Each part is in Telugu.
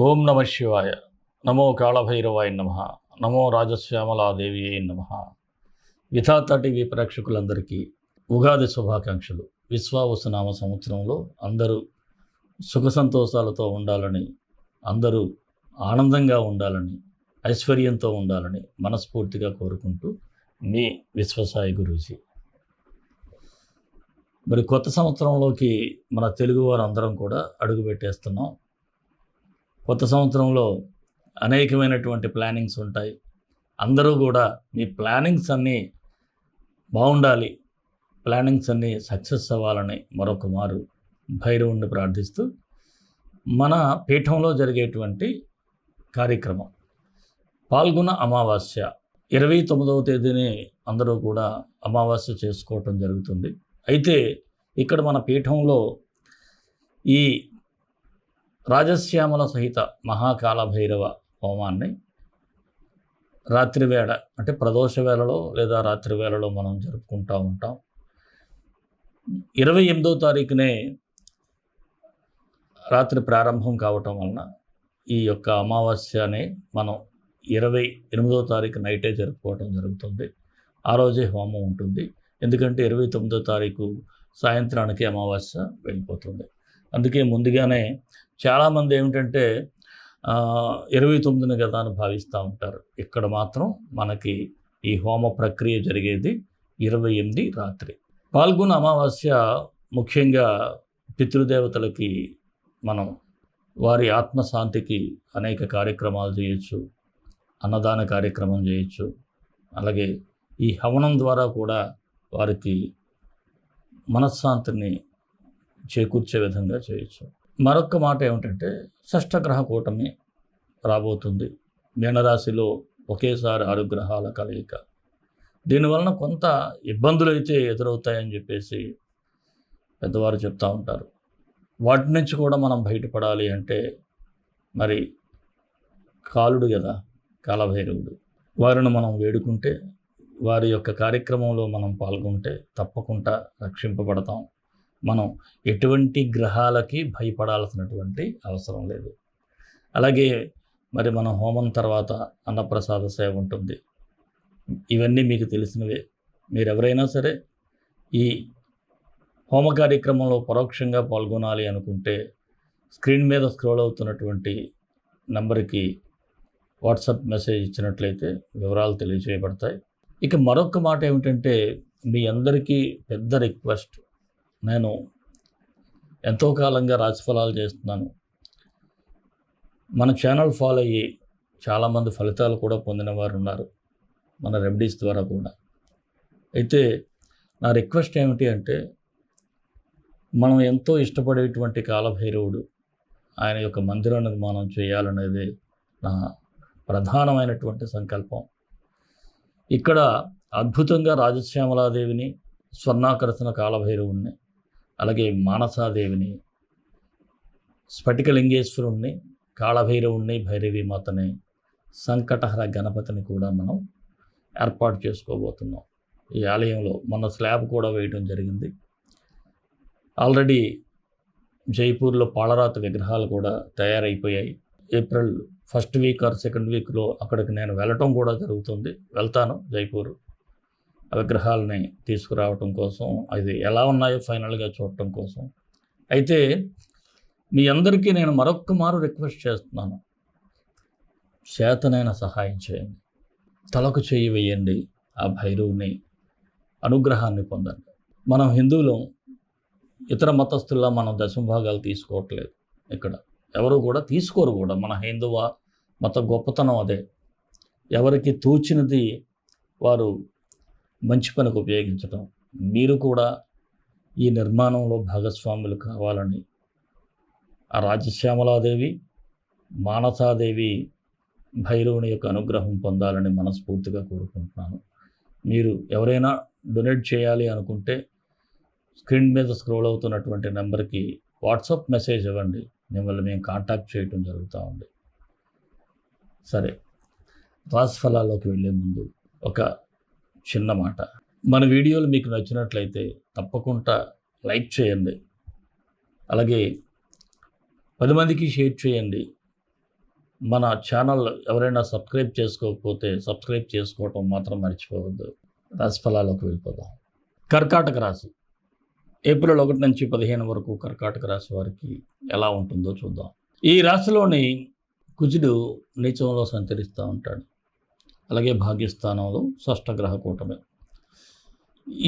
ఓం నమ శివాయ. నమో కాళభైరవాయ నమ. నమో రాజశ్యామలాదేవి నమ. విధాత టీవీ ప్రేక్షకులందరికీ ఉగాది శుభాకాంక్షలు. విశ్వావసునామ సంవత్సరంలో అందరూ సుఖ సంతోషాలతో ఉండాలని, అందరూ ఆనందంగా ఉండాలని, ఐశ్వర్యంతో ఉండాలని మనస్ఫూర్తిగా కోరుకుంటూ మీ విశ్వసాయి గురూజీ. మరి కొత్త సంవత్సరంలోకి మన తెలుగువారు అందరం కూడా అడుగుపెట్టేస్తున్నాం. కొత్త సంవత్సరంలో అనేకమైనటువంటి ప్లానింగ్స్ ఉంటాయి. అందరూ కూడా మీ ప్లానింగ్స్ అన్నీ బాగుండాలి, ప్లానింగ్స్ అన్నీ సక్సెస్ అవ్వాలని మరొక మారు భైరవుణ్ణి ప్రార్థిస్తూ మన పీఠంలో జరిగేటువంటి కార్యక్రమం పాల్గొన అమావాస్య 29వ తేదీని అందరూ కూడా అమావాస్య చేసుకోవటం జరుగుతుంది. అయితే ఇక్కడ మన పీఠంలో ఈ రాజశ్యామల సహిత మహాకాల భైరవ హోమాన్ని రాత్రివేళ అంటే ప్రదోష వేళలో లేదా రాత్రి వేళలో మనం జరుపుకుంటూ ఉంటాం. 28వ తారీఖునే రాత్రి ప్రారంభం కావటం వలన ఈ యొక్క అమావాస్యని మనం 28వ తారీఖు నైటే జరుపుకోవటం జరుగుతుంది. ఆ రోజే హోమం ఉంటుంది. ఎందుకంటే 29వ తారీఖు సాయంత్రానికి అమావాస్య వెళ్ళిపోతుంది. అందుకే ముందుగానే చాలామంది ఏమిటంటే 29ని కదా అని భావిస్తూ ఉంటారు. ఇక్కడ మాత్రం మనకి ఈ హోమ ప్రక్రియ జరిగేది 28 రాత్రి. పాల్గొన అమావాస్య ముఖ్యంగా పితృదేవతలకి మనం వారి ఆత్మశాంతికి అనేక కార్యక్రమాలు చేయొచ్చు, అన్నదాన కార్యక్రమం చేయొచ్చు. అలాగే ఈ హవనం ద్వారా కూడా వారికి మనశ్శాంతిని చేకూర్చే విధంగా చేయొచ్చు. మరొక మాట ఏమిటంటే షష్టగ్రహ కూటమి రాబోతుంది. మీనరాశిలో ఒకేసారి 6 గ్రహాల కలయిక. దీనివలన కొంత ఇబ్బందులు అయితే ఎదురవుతాయని చెప్పేసి పెద్దవారు చెప్తూ ఉంటారు. వాటి నుంచి కూడా మనం బయటపడాలి అంటే మరి కాలుడు కదా, కాలభైరవుడు, వారిని మనం వేడుకుంటే, వారి యొక్క కార్యక్రమంలో మనం పాల్గొంటే తప్పకుండా రక్షింపబడతాం. మనం ఎటువంటి గ్రహాలకి భయపడాల్సినటువంటి అవసరం లేదు. అలాగే మరి మన హోమం తర్వాత అన్నప్రసాద సేవ ఉంటుంది. ఇవన్నీ మీకు తెలిసినవే. మీరెవరైనా సరే ఈ హోమ కార్యక్రమంలో పరోక్షంగా పాల్గొనాలి అనుకుంటే స్క్రీన్ మీద స్క్రోల్ అవుతున్నటువంటి నంబర్కి వాట్సాప్ మెసేజ్ ఇచ్చినట్లయితే వివరాలు తెలియజేయబడతాయి. ఇక మరొక మాట ఏమిటంటే మీ అందరికీ పెద్ద రిక్వెస్ట్. నేను ఎంతో కాలంగా రాశిఫలాలు చేస్తున్నాను. మన ఛానల్ ఫాలో అయ్యి చాలామంది ఫలితాలు కూడా పొందిన వారు ఉన్నారు, మన రెమెడీస్ ద్వారా కూడా. అయితే నా రిక్వెస్ట్ ఏమిటి అంటే, మనం ఎంతో ఇష్టపడేటువంటి కాలభైరవుడు, ఆయన యొక్క మందిర నిర్మాణం చేయాలనేది నా ప్రధానమైనటువంటి సంకల్పం. ఇక్కడ అద్భుతంగా రాజశ్యామలాదేవిని, స్వర్ణాకర్షణ కాలభైరవుణ్ణి, అలాగే మానసాదేవిని, స్ఫటికలింగేశ్వరుణ్ణి, కాళభైరవుణ్ణి, భైరవీమాతని, సంకటహర గణపతిని కూడా మనం ఏర్పాటు చేసుకోబోతున్నాం. ఈ ఆలయంలో మన స్లాబ్ కూడా వేయడం జరిగింది. ఆల్రెడీ జైపూర్లో పాలరాతి విగ్రహాలు కూడా తయారైపోయాయి. April 1st week or 2nd వీక్లో అక్కడికి నేను వెళ్ళటం కూడా జరుగుతుంది. వెళ్తాను జైపూర్ ఆ విగ్రహాలని తీసుకురావటం కోసం, అది ఎలా ఉన్నాయో ఫైనల్గా చూడటం కోసం. అయితే మీ అందరికీ నేను మరొక్క మారు రిక్వెస్ట్ చేస్తున్నాను, చేతనైన సహాయం చేయండి, తలకు చేయి వేయండి, ఆ భైరవుని అనుగ్రహాన్ని పొందండి. మనం హిందువులం, ఇతర మతస్థుల్లా మనం దశమభాగాలు తీసుకోవట్లేదు. ఇక్కడ ఎవరు కూడా తీసుకోరు కూడా. మన హైందవ మత గొప్పతనం అదే. ఎవరికి తోచినది వారు మంచి పనికి ఉపయోగించడం. మీరు కూడా ఈ నిర్మాణంలో భాగస్వాములు కావాలని ఆ రాజశ్యామలాదేవి, మానసాదేవి, భైరవుని యొక్క అనుగ్రహం పొందాలని మనస్ఫూర్తిగా కోరుకుంటున్నాను. మీరు ఎవరైనా డొనేట్ చేయాలి అనుకుంటే స్క్రీన్ మీద స్క్రోల్ అవుతున్నటువంటి నెంబర్కి వాట్సాప్ మెసేజ్ ఇవ్వండి. మిమ్మల్ని మేము కాంటాక్ట్ చేయడం జరుగుతూ ఉంది. సరే, రాశిఫలాల్లోకి వెళ్ళే ముందు ఒక చిన్న మాట. మన వీడియోలు మీకు నచ్చినట్లయితే తప్పకుండా లైక్ చేయండి. అలాగే 10 మందికి షేర్ చేయండి. మన ఛానల్ ఎవరైనా సబ్స్క్రైబ్ చేసుకోకపోతే సబ్స్క్రైబ్ చేసుకోవటం మాత్రం మర్చిపోవద్దు. రాశిఫలాలకు వెళ్ళిపోదాం. కర్కాటక రాశి ఏప్రిల్ 1 నుంచి 15 వరకు కర్కాటక రాశి వారికి ఎలా ఉంటుందో చూద్దాం. ఈ రాశిలోని కుజుడు నీచంలో సంచరిస్తూ ఉంటాడు. అలాగే భాగ్యస్థానంలో షష్ఠగ్రహ కూటమి.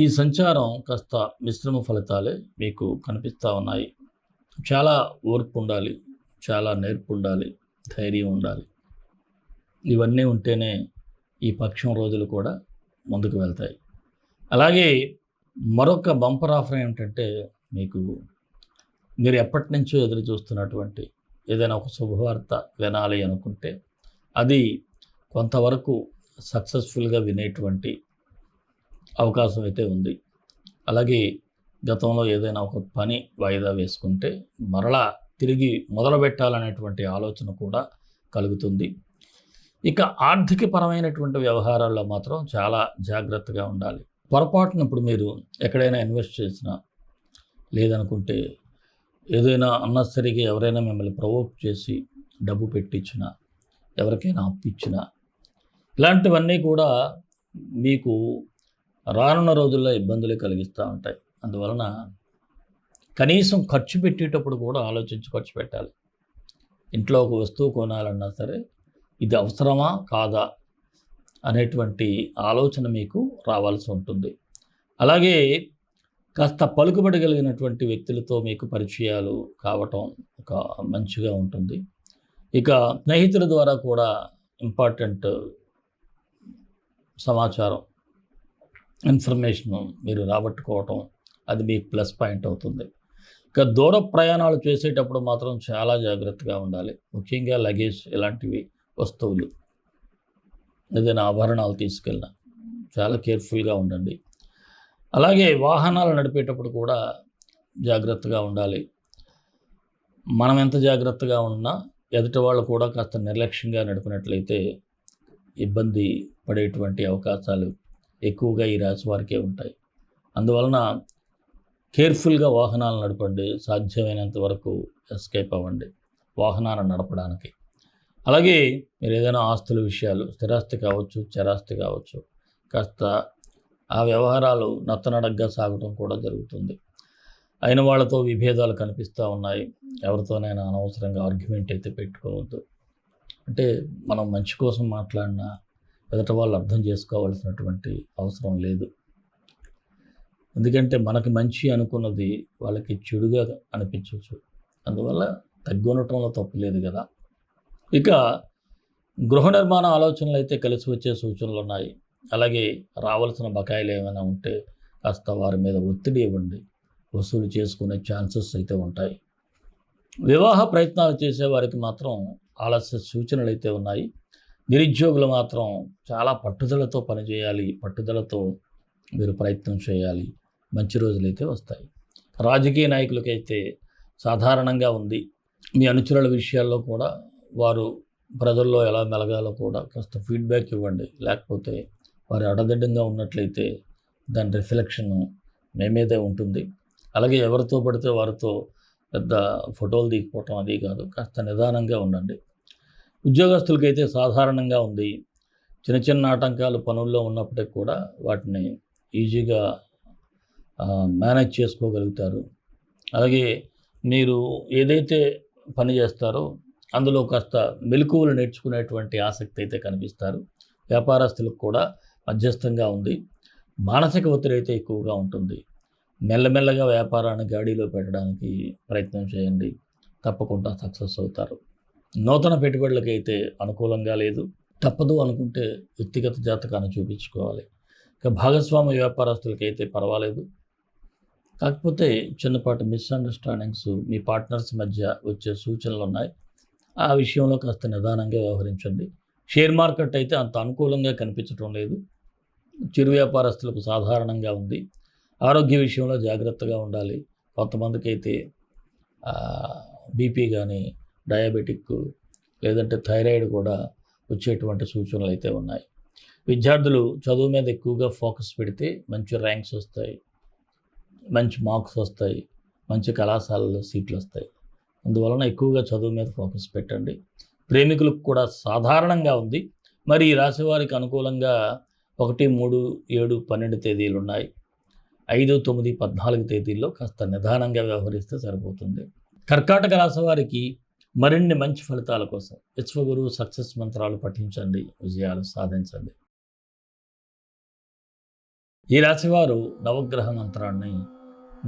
ఈ సంచారం కాస్త మిశ్రమ ఫలితాలే మీకు కనిపిస్తూ ఉన్నాయి. చాలా ఓర్పు ఉండాలి, చాలా నేర్పు ఉండాలి, ధైర్యం ఉండాలి. ఇవన్నీ ఉంటేనే ఈ పక్షం రోజులు కూడా ముందుకు వెళ్తాయి. అలాగే మరొక బంపర్ ఆఫర్ ఏమిటంటే, మీరు ఎప్పటి నుంచో ఎదురు చూస్తున్నటువంటి ఏదైనా ఒక శుభవార్త వినాలి అనుకుంటే అది కొంతవరకు సక్సెస్ఫుల్గా వినేటువంటి అవకాశం అయితే ఉంది. అలాగే గతంలో ఏదైనా ఒక పని వాయిదా వేసుకుంటే మరలా తిరిగి మొదలుపెట్టాలనేటువంటి ఆలోచన కూడా కలుగుతుంది. ఇక ఆర్థికపరమైనటువంటి వ్యవహారాల్లో మాత్రం చాలా జాగ్రత్తగా ఉండాలి. పొరపాటున ఇప్పుడు మీరు ఎక్కడైనా ఇన్వెస్ట్ చేసినా, లేదనుకుంటే ఏదైనా అన్నెసరీగా ఎవరైనా మిమ్మల్ని ప్రవోక్ చేసి డబ్బు పెట్టించినా, ఎవరికైనా అప్పిచ్చినా, ఇలాంటివన్నీ కూడా మీకు రానున్న రోజుల్లో ఇబ్బందులు కలిగిస్తూ ఉంటాయి. అందువలన కనీసం ఖర్చు పెట్టేటప్పుడు కూడా ఆలోచించి ఖర్చు పెట్టాలి. ఇంట్లో ఒక వస్తువు కొనాలన్నా సరే ఇది అవసరమా కాదా అనేటువంటి ఆలోచన మీకు రావాల్సి ఉంటుంది. అలాగే కాస్త పలుకుబడి కలిగినటువంటి వ్యక్తులతో మీకు పరిచయాలు కావటం ఒక మంచిగా ఉంటుంది. ఇక స్నేహితుల ద్వారా కూడా ఇంపార్టెంట్ సమాచారం, ఇన్ఫర్మేషన్ మీరు రాబట్టుకోవటం అది మీకు ప్లస్ పాయింట్ అవుతుంది. ఇక దూర ప్రయాణాలు చేసేటప్పుడు మాత్రం చాలా జాగ్రత్తగా ఉండాలి. ముఖ్యంగా లగేజ్ ఇలాంటివి వస్తువులు, ఏదైనా ఆభరణాలు తీసుకెళ్ళినా చాలా కేర్ఫుల్గా ఉండండి. అలాగే వాహనాలు నడిపేటప్పుడు కూడా జాగ్రత్తగా ఉండాలి. మనం ఎంత జాగ్రత్తగా ఉన్నా ఎదుటి వాళ్ళు కూడా కాస్త నిర్లక్ష్యంగా నడిపినట్లయితే ఇబ్బంది పడేటువంటి అవకాశాలు ఎక్కువగా ఈ రాశి వారికే ఉంటాయి. అందువలన కేర్ఫుల్గా వాహనాలు నడపండి. సాధ్యమైనంత వరకు ఎస్కేప్ అవ్వండి వాహనాన్ని నడపడానికి. అలాగే మీరు ఏదైనా ఆస్తుల విషయాలు, స్థిరాస్తి కావచ్చు, చరాస్తి కావచ్చు, కాస్త ఆ వ్యవహారాలు నత్తనడగ్గా సాగటం కూడా జరుగుతుంది. అయిన వాళ్ళతో విభేదాలు కనిపిస్తూ ఉన్నాయి. ఎవరితోనైనా అనవసరంగా ఆర్గ్యుమెంట్ అయితే పెట్టుకోవద్దు. అంటే మనం మంచి కోసం మాట్లాడినా ఎదుట వాళ్ళు అర్థం చేసుకోవాల్సినటువంటి అవసరం లేదు. ఎందుకంటే మనకి మంచి అనుకున్నది వాళ్ళకి చెడుగా అనిపించవచ్చు. అందువల్ల తగ్గునటంలో తప్పు లేదు కదా. ఇక గృహ నిర్మాణ ఆలోచనలు అయితే కలిసి వచ్చే సూచనలు ఉన్నాయి. అలాగే రావాల్సిన బకాయిలు ఏమైనా ఉంటే కాస్త వారి మీద ఒత్తిడి ఇవ్వండి. వసూలు చేసుకునే ఛాన్సెస్ అయితే ఉంటాయి. వివాహ ప్రయత్నాలు చేసేవారికి మాత్రం ఆలస్య సూచనలు అయితే ఉన్నాయి. నిరుద్యోగులు మాత్రం చాలా పట్టుదలతో పనిచేయాలి. పట్టుదలతో మీరు ప్రయత్నం చేయాలి. మంచి రోజులైతే వస్తాయి. రాజకీయ నాయకులకైతే సాధారణంగా ఉంది. మీ అనుచరుల విషయాల్లో కూడా వారు ప్రజల్లో ఎలా మెలగాలో కూడా కాస్త ఫీడ్బ్యాక్ ఇవ్వండి. లేకపోతే వారు అడదిడ్డంగా ఉన్నట్లయితే దాని రిఫ్లెక్షన్ మీ మీదే ఉంటుంది. అలాగే ఎవరితో పడితే వారితో పెద్ద ఫోటోలు దిగిపోవటం అది కాదు. కాస్త నిదానంగా ఉండండి. ఉద్యోగస్తులకైతే సాధారణంగా ఉంది. చిన్న చిన్న ఆటంకాలు పనుల్లో ఉన్నప్పటికీ కూడా వాటిని ఈజీగా మేనేజ్ చేసుకోగలుగుతారు. అలాగే మీరు ఏదైతే పని చేస్తారో అందులో కాస్త మెలకువలు నేర్చుకునేటువంటి ఆసక్తి అయితే కనిపిస్తారు. వ్యాపారస్తులకు కూడా మధ్యస్థంగా ఉంది. మానసిక ఒత్తిడి అయితే ఎక్కువగా ఉంటుంది. మెల్లమెల్లగా వ్యాపారాన్ని గాడిలో పెట్టడానికి ప్రయత్నం చేయండి. తప్పకుండా సక్సెస్ అవుతారు. నూతన పెట్టుబడులకైతే అనుకూలంగా లేదు. తప్పదు అనుకుంటే వ్యక్తిగత జాతకాన్ని చూపించుకోవాలి. ఇక భాగస్వామ్య వ్యాపారస్తులకైతే పర్వాలేదు. కాకపోతే చిన్నపాటి మిస్అండర్స్టాండింగ్స్ మీ పార్ట్నర్స్ మధ్య వచ్చే సూచనలు ఉన్నాయి. ఆ విషయంలో కాస్త నిదానంగా వ్యవహరించండి. షేర్ మార్కెట్ అయితే అంత అనుకూలంగా కనిపించడం లేదు. చిరు వ్యాపారస్తులకు సాధారణంగా ఉంది. ఆరోగ్య విషయంలో జాగ్రత్తగా ఉండాలి. కొంతమందికి అయితే బీపీ కానీ, డయాబెటిక్ లేదంటే థైరాయిడ్ కూడా వచ్చేటువంటి సూచనలు అయితే ఉన్నాయి. విద్యార్థులు చదువు మీద ఎక్కువగా ఫోకస్ పెడితే మంచి ర్యాంక్స్ వస్తాయి, మంచి మార్క్స్ వస్తాయి, మంచి కళాశాలలో సీట్లు వస్తాయి. అందువలన ఎక్కువగా చదువు మీద ఫోకస్ పెట్టండి. ప్రేమికులకు కూడా సాధారణంగా ఉంది. మరి ఈ రాశి వారికి అనుకూలంగా 1, 3, 7, 12 తేదీలు ఉన్నాయి. 5, 9, 14 తేదీల్లో కాస్త నిదానంగా వ్యవహరిస్తే సరిపోతుంది. కర్కాటక రాశి వారికి మరిన్ని మంచి ఫలితాల కోసం విశ్వగురు సక్సెస్ మంత్రాలు పఠించండి, విజయాలు సాధించండి. ఈ రాశివారు నవగ్రహ మంత్రాన్ని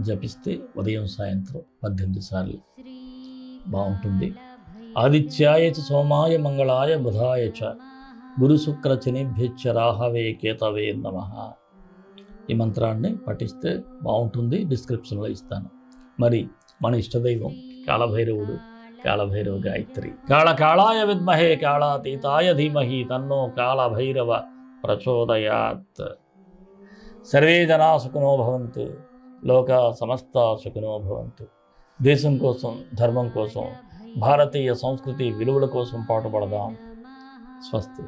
జపిస్తే ఉదయం సాయంత్రం 18 సార్లు బాగుంటుంది. ఆదిత్యాయ చ సోమాయ మంగళాయ బుధాయ చ గురు శుక్ర శనిభ్యశ్చ రాహవే కేతవే నమః. ఈ మంత్రాన్ని పఠిస్తే బాగుంటుంది. డిస్క్రిప్షన్లో ఇస్తాను. మరి మన ఇష్టదైవం కాళభైరవుడు, కాళభైరవ గాయత్రి. కాళకాళాయ విద్మహే కాళాతీతాయ ధీమహి తన్నో కాళభైరవ ప్రచోదయాత్. సర్వే జనా సుఖినో భవంతు, లోక సమస్త సుఖినో భవంతు. దేశం కోసం, ధర్మం కోసం, భారతీయ సంస్కృతి విలువల కోసం పాటుపడదాం. స్వస్తి.